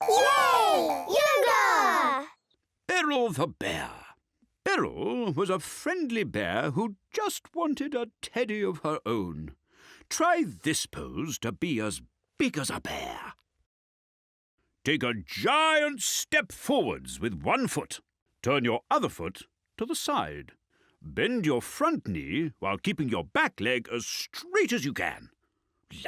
Yay! Yoga! Beryl the bear. Beryl was a friendly bear who just wanted a teddy of her own. Try this pose to be as big as a bear. Take a giant step forwards with one foot. Turn your other foot to the side. Bend your front knee while keeping your back leg as straight as you can.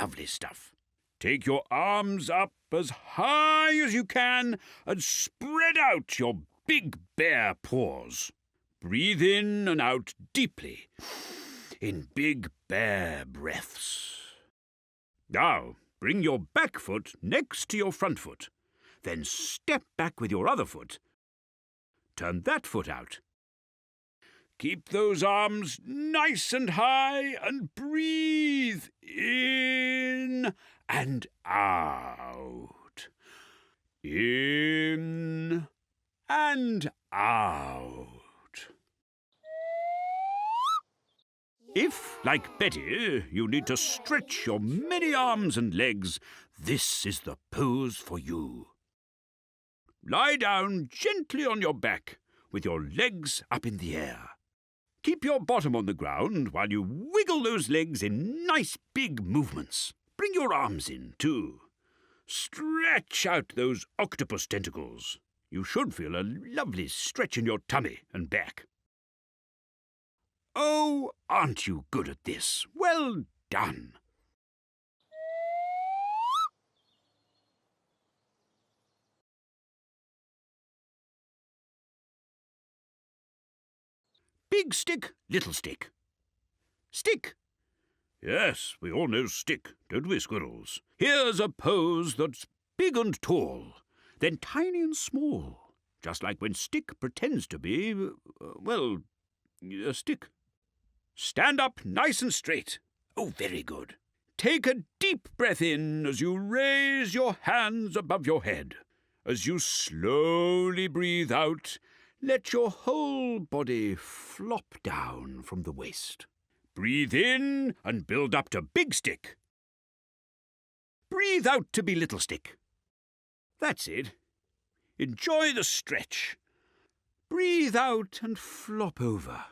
Lovely stuff. Take your arms up as high as you can and spread out your big bear paws. Breathe in and out deeply, in big bear breaths. Now, bring your back foot next to your front foot. Then step back with your other foot. Turn that foot out. Keep those arms nice and high and breathe in and out. In and out. If, like Betty, you need to stretch your many arms and legs, this is the pose for you. Lie down gently on your back with your legs up in the air. Keep your bottom on the ground while you wiggle those legs in nice big movements. Bring your arms in, too. Stretch out those octopus tentacles. You should feel a lovely stretch in your tummy and back. Oh, aren't you good at this? Well done. Big stick, little stick. Stick. Yes, we all know stick, don't we, squirrels? Here's a pose that's big and tall, then tiny and small, just like when stick pretends to be, a stick. Stand up nice and straight. Oh, very good. Take a deep breath in as you raise your hands above your head. As you slowly breathe out, let your whole body flop down from the waist. Breathe in and build up to big stick. Breathe out to be little stick. That's it. Enjoy the stretch. Breathe out and flop over.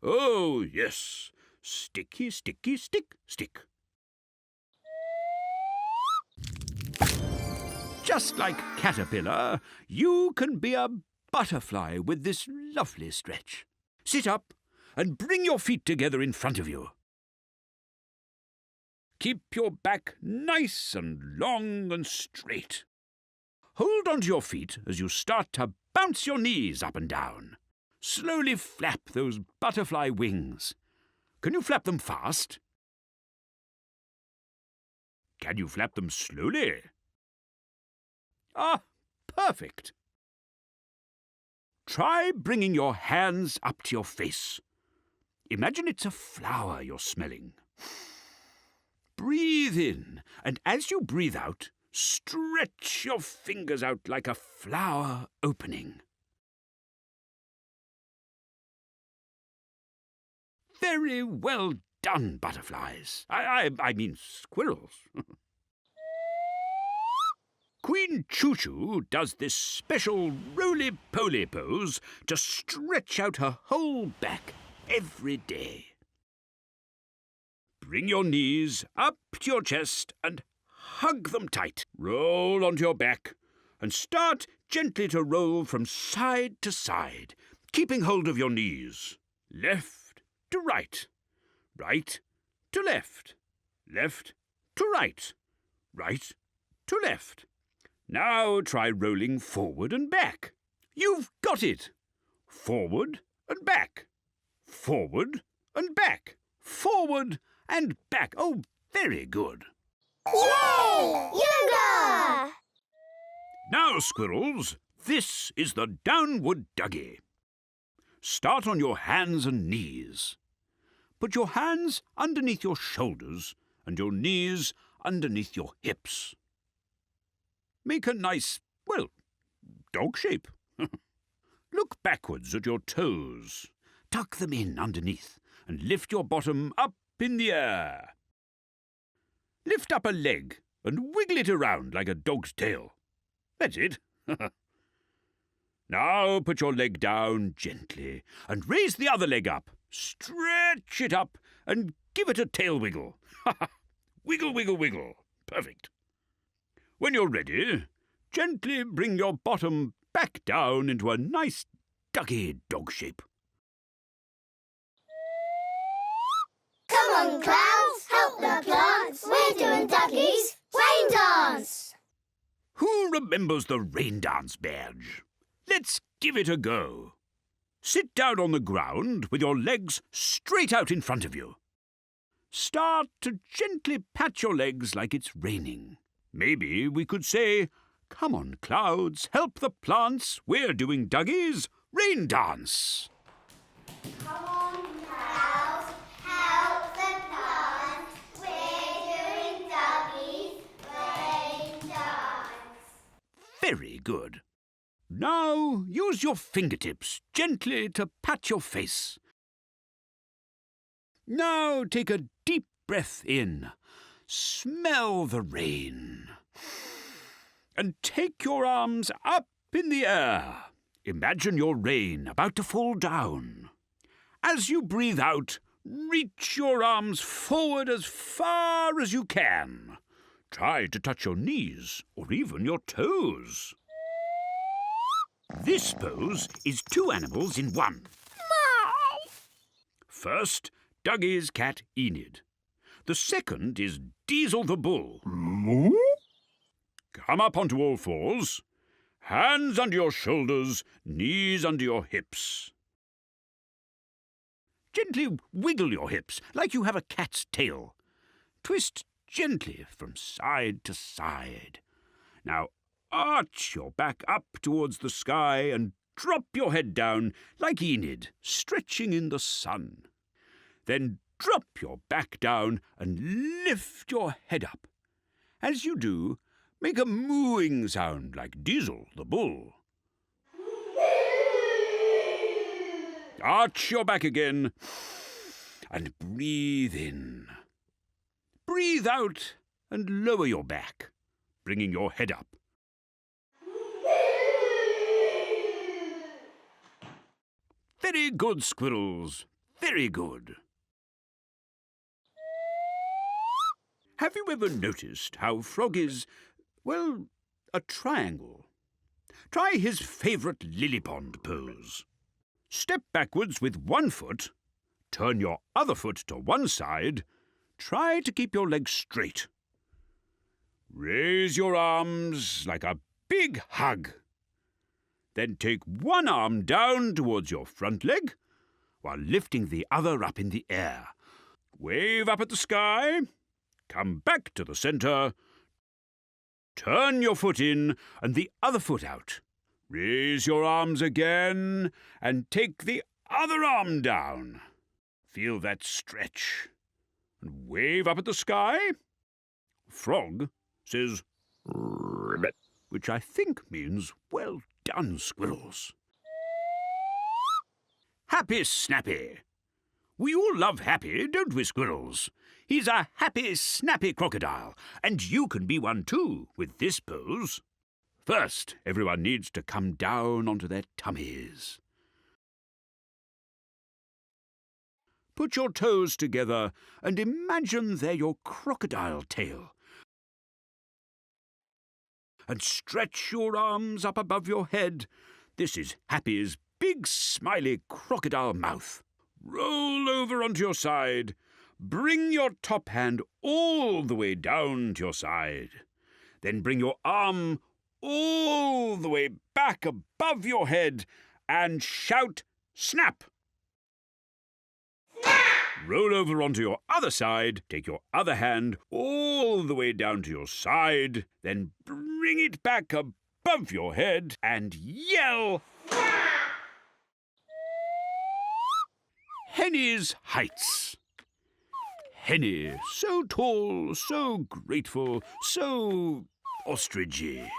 Oh, yes. Sticky, sticky, stick, stick. Just like Caterpillar, you can be a butterfly with this lovely stretch. Sit up and bring your feet together in front of you. Keep your back nice and long and straight. Hold onto your feet as you start to bounce your knees up and down. Slowly flap those butterfly wings. Can you flap them fast? Can you flap them slowly? Ah, perfect. Try bringing your hands up to your face. Imagine it's a flower you're smelling. Breathe in, and as you breathe out, stretch your fingers out like a flower opening. Very well done, butterflies. I mean squirrels. Queen Choo-Choo does this special roly-poly pose to stretch out her whole back every day. Bring your knees up to your chest and hug them tight. Roll onto your back and start gently to roll from side to side, keeping hold of your knees. Left to right, right to left, left to right, right to left. Now try rolling forward and back. You've got it. Forward and back. Forward and back. Forward and back. Oh, very good. Yay! Yoga! Now, squirrels, this is the downward Duggee. Start on your hands and knees. Put your hands underneath your shoulders and your knees underneath your hips. Make a nice, dog shape. Look backwards at your toes. Tuck them in underneath and lift your bottom up in the air. Lift up a leg and wiggle it around like a dog's tail. That's it. Now put your leg down gently and raise the other leg up. Stretch it up and give it a tail wiggle. Wiggle, wiggle, wiggle. Perfect. When you're ready, gently bring your bottom back down into a nice ducky dog shape. Come on, clouds, help the plants. We're doing Duggie's rain dance. Who remembers the rain dance badge? Let's give it a go. Sit down on the ground with your legs straight out in front of you. Start to gently pat your legs like it's raining. Maybe we could say, "Come on, clouds, help the plants. We're doing Duggie's rain dance." Come on, clouds, help the plants. We're doing Duggie's rain dance. Very good. Now use your fingertips gently to pat your face. Now take a deep breath in. Smell the rain. And take your arms up in the air. Imagine your rain about to fall down. As you breathe out, reach your arms forward as far as you can. Try to touch your knees or even your toes. This pose is two animals in one. First, Duggie's cat Enid. The second is Diesel the bull. Come up onto all fours. Hands under your shoulders, knees under your hips. Gently wiggle your hips like you have a cat's tail. Twist gently from side to side. Now arch your back up towards the sky and drop your head down like Enid, stretching in the sun. Then drop your back down and lift your head up. As you do, make a mooing sound like Diesel the bull. Arch your back again and breathe in. Breathe out and lower your back, bringing your head up. Very good, squirrels. Very good. Have you ever noticed how Frog is, well, a triangle? Try his favourite lily pond pose. Step backwards with one foot, turn your other foot to one side, try to keep your legs straight. Raise your arms like a big hug. Then take one arm down towards your front leg while lifting the other up in the air. Wave up at the sky. Come back to the centre. Turn your foot in and the other foot out. Raise your arms again and take the other arm down. Feel that stretch. And wave up at the sky. Frog says, "Ribbit," which I think means, "Well done, squirrels." Happy Snappy. We all love Happy, don't we, squirrels? He's a happy, snappy crocodile, and you can be one too with this pose. First, everyone needs to come down onto their tummies. Put your toes together and imagine they're your crocodile tail. And stretch your arms up above your head. This is Happy's big, smiley crocodile mouth. Roll over onto your side. Bring your top hand all the way down to your side. Then bring your arm all the way back above your head and shout, "Snap!" Snap! Roll over onto your other side, take your other hand all the way down to your side, then bring it back above your head and yell, Snap! Henny's Heights. Henny, so tall, so grateful, so ostrichy.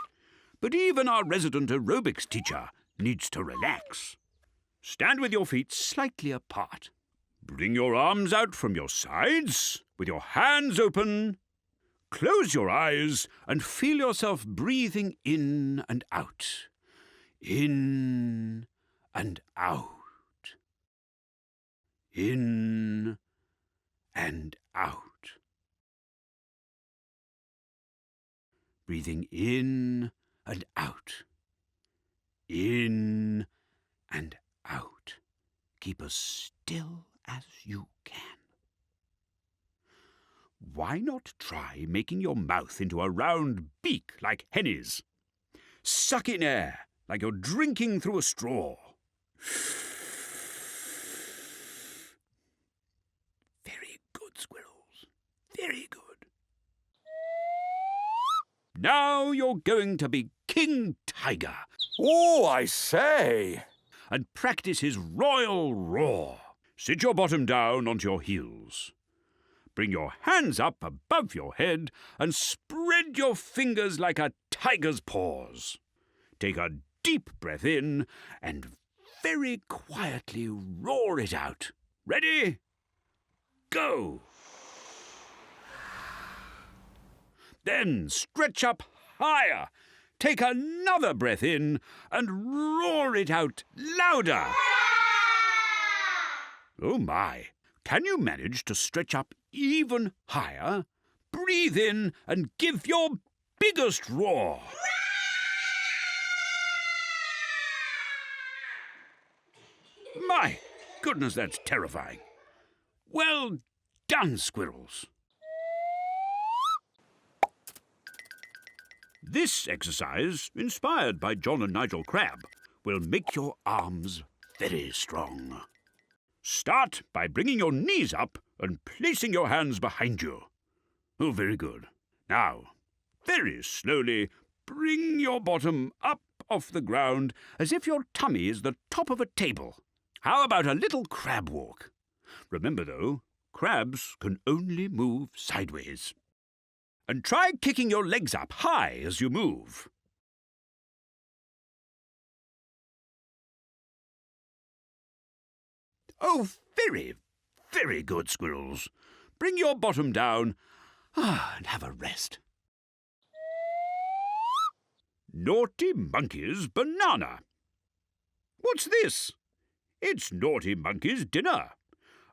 But even our resident aerobics teacher needs to relax. Stand with your feet slightly apart. Bring your arms out from your sides with your hands open. Close your eyes and feel yourself breathing in and out. In and out. In and out. Breathing in and out. In and out. Keep as still as you can. Why not try making your mouth into a round beak like Henny's? Suck in air like you're drinking through a straw. Very good, squirrels. Very good. Now you're going to be King Tiger. Oh, I say! And practice his royal roar. Sit your bottom down onto your heels. Bring your hands up above your head and spread your fingers like a tiger's paws. Take a deep breath in and very quietly roar it out. Ready? Go! Then stretch up higher. Take another breath in and roar it out louder. Oh my! Can you manage to stretch up even higher? Breathe in and give your biggest roar. My goodness, that's terrifying. Well done, squirrels. This exercise, inspired by John and Nigel Crab, will make your arms very strong. Start by bringing your knees up and placing your hands behind you. Oh, very good. Now, very slowly, bring your bottom up off the ground as if your tummy is the top of a table. How about a little crab walk? Remember, though, crabs can only move sideways. And try kicking your legs up high as you move. Oh, very, very good, squirrels. Bring your bottom down and have a rest. Naughty Monkey's banana. What's this? It's Naughty Monkey's dinner.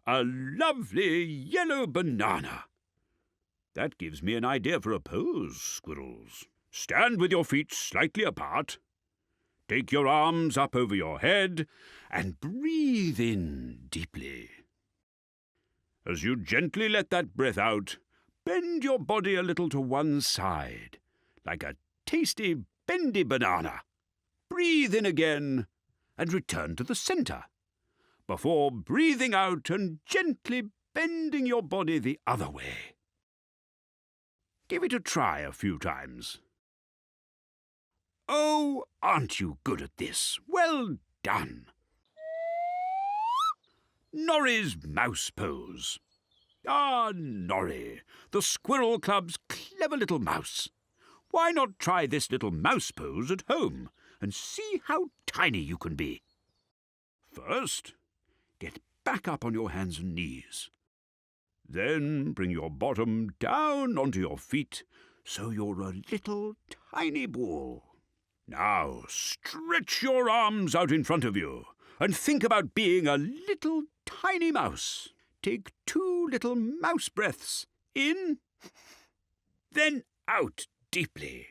A lovely yellow banana. That gives me an idea for a pose, squirrels. Stand with your feet slightly apart. Take your arms up over your head and breathe in deeply. As you gently let that breath out, bend your body a little to one side, like a tasty, bendy banana. Breathe in again and return to the centre, before breathing out and gently bending your body the other way. Give it a try a few times. Oh, aren't you good at this? Well done. Norrie's mouse pose. Ah, Norrie, the Squirrel Club's clever little mouse. Why not try this little mouse pose at home and see how tiny you can be? First, get back up on your hands and knees. Then bring your bottom down onto your feet so you're a little tiny ball. Now stretch your arms out in front of you and think about being a little tiny mouse. Take 2 little mouse breaths in, then out deeply.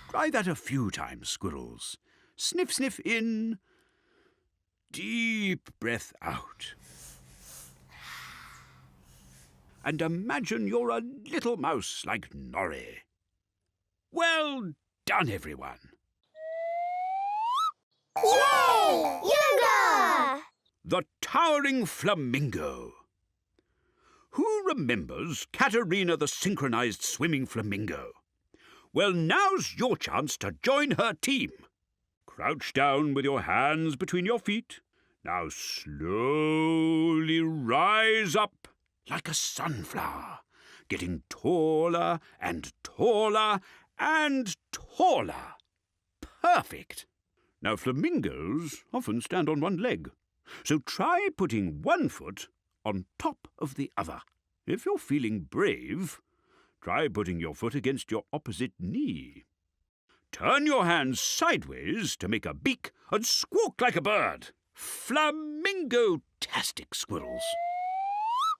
Try that a few times, squirrels. Sniff, sniff in. Deep breath out. And imagine you're a little mouse like Norrie. Well done, everyone. Yay! Yoga! The towering flamingo. Who remembers Katerina the synchronized swimming flamingo? Well, now's your chance to join her team. Crouch down with your hands between your feet. Now slowly rise up like a sunflower, getting taller and taller and taller. Perfect. Now, flamingos often stand on one leg, so try putting one foot on top of the other. If you're feeling brave, try putting your foot against your opposite knee. Turn your hands sideways to make a beak and squawk like a bird. Flamingo-tastic, squirrels.